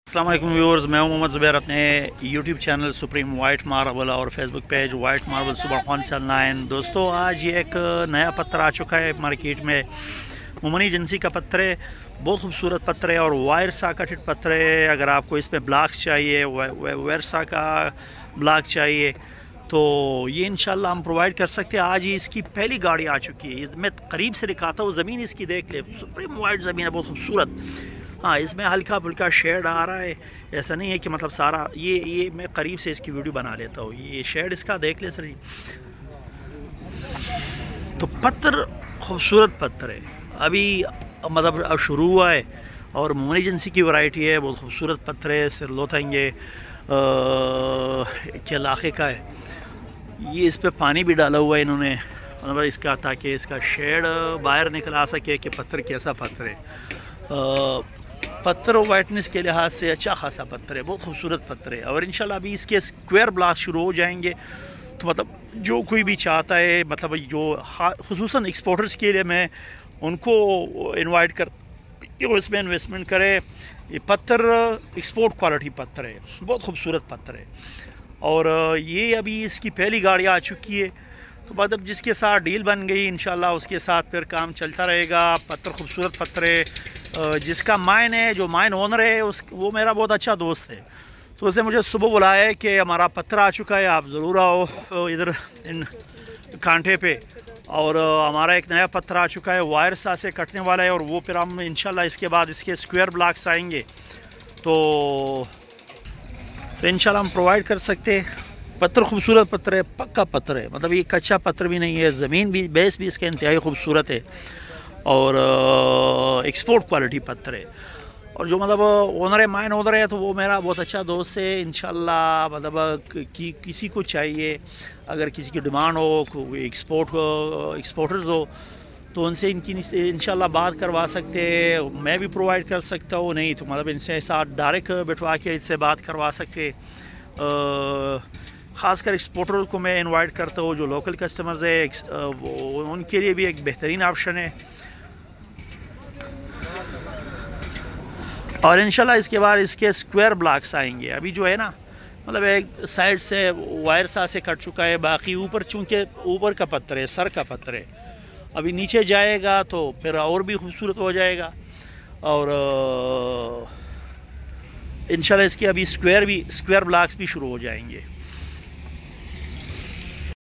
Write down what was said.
السلام علیکم ویورز، میں ہوں محمد زبیر، اپنے YouTube channel supreme white marble اور فیس بک پیج وائٹ ماربل صبح خان سے آن-لائن۔ دوستو، آج یہ ایک نیا پتھر آ چکا ہے مارکیٹ میں۔ مومنی ایجنسی کا پتھر ہے، بہت خوبصورت پتھر ہے اور وائرسا کا پتھر ہے۔ اگر آپ کو اس میں بلاکس چاہیے، وائرسا کا بلاک چاہیے تو یہ انشاءاللہ ہم پرووائڈ کر سکتے ہیں۔ آج ہی اس کی پہلی گاڑی آ چکی ہے، میں قریب سے دکھاتا ہوں۔ زمین اس کی دیکھ لیں، سپریم وائٹ زمین ہے، بہت خوبصورت۔ ہاں، اس میں ہلکا پھلکا شیڈ آ رہا ہے، ایسا نہیں ہے کہ مطلب سارا یہ میں قریب سے اس کی ویڈیو بنا لیتا ہوں۔ یہ شیڈ اس کا دیکھ لیں سر، تو پتھر خوبصورت پتھر ہے، ابھی مطلب شروع ہوا ہے اور مومنی ایجنسی کی ورائٹی ہے، بہت خوبصورت پتھر ہے۔ سر لوتھنگے کے علاقے کا ہے یہ، اس پہ پانی بھی ڈالا ہوا ہے انہوں نے، مطلب اس کا تاکہ اس کا شیڈ باہر نکل آ سکے کہ پتھر کیسا پتھر ہے۔ پتھر و وائٹنس کے لحاظ سے اچھا خاصا پتھر ہے، بہت خوبصورت پتھر ہے۔ اور انشاءاللہ ابھی اس کے اسکوائر بلاک شروع ہو جائیں گے، تو مطلب جو کوئی بھی چاہتا ہے، مطلب جو خصوصاً ایکسپورٹرز کے لیے میں ان کو انوائٹ کر اس میں انویسٹمنٹ کرے۔ یہ پتھر ایکسپورٹ کوالٹی پتھر ہے، بہت خوبصورت پتھر ہے اور یہ ابھی اس کی پہلی گاڑی آ چکی ہے، تو مطلب جس کے ساتھ ڈیل بن گئی انشاءاللہ اس کے ساتھ پھر کام چلتا رہے گا۔ پتھر خوبصورت پتھر ہے، جس کا مائن ہے، جو مائن اونر ہے وہ میرا بہت اچھا دوست ہے، تو اس نے مجھے صبح بلایا ہے کہ ہمارا پتھر آ چکا ہے، آپ ضرور آؤ ادھر ان کانٹے پہ۔ اور ہمارا ایک نیا پتھر آ چکا ہے، وائرسا سے کٹنے والا ہے، اور وہ پھر ہم انشاءاللہ اس کے بعد اس کے اسکوائر بلاکس آئیں گے تو انشاءاللہ ہم پرووائڈ کر سکتے ہیں۔ پتھر خوبصورت پتھر ہے، پکا پتھر ہے، مطلب یہ کچا پتھر بھی نہیں ہے، زمین بھی بیس بھی اس کے انتہائی خوبصورت ہے اور ایکسپورٹ کوالٹی پتھر ہے۔ اور جو مطلب اونر ہے، مائن اونر ہے، تو وہ میرا بہت اچھا دوست ہے انشاءاللہ۔ مطلب کسی کو چاہیے، اگر کسی کی ڈیمانڈ ہو، کوئی ایکسپورٹرز ہو تو ان سے انشاءاللہ بات کروا سکتے ہیں، میں بھی پرووائڈ کر سکتا ہوں، نہیں تو مطلب ان سے ساتھ ڈائریکٹ بٹھوا کے ان سے بات کروا سکتے۔ خاص کر ایکسپورٹر کو میں انوائٹ کرتا ہوں، جو لوکل کسٹمرز ہیں ان کے لیے بھی ایک بہترین آپشن ہے۔ اور انشاءاللہ اس کے بعد اس کے اسکوائر بلاکس آئیں گے۔ ابھی جو ہے نا، مطلب ایک سائڈ سے وائرسا سے کٹ چکا ہے، باقی اوپر چونکہ اوپر کا پتھر ہے، سر کا پتھر ہے، ابھی نیچے جائے گا تو پھر اور بھی خوبصورت ہو جائے گا۔ اور انشاءاللہ اس کے ابھی اسکوائر بلاکس بھی شروع ہو جائیں گے۔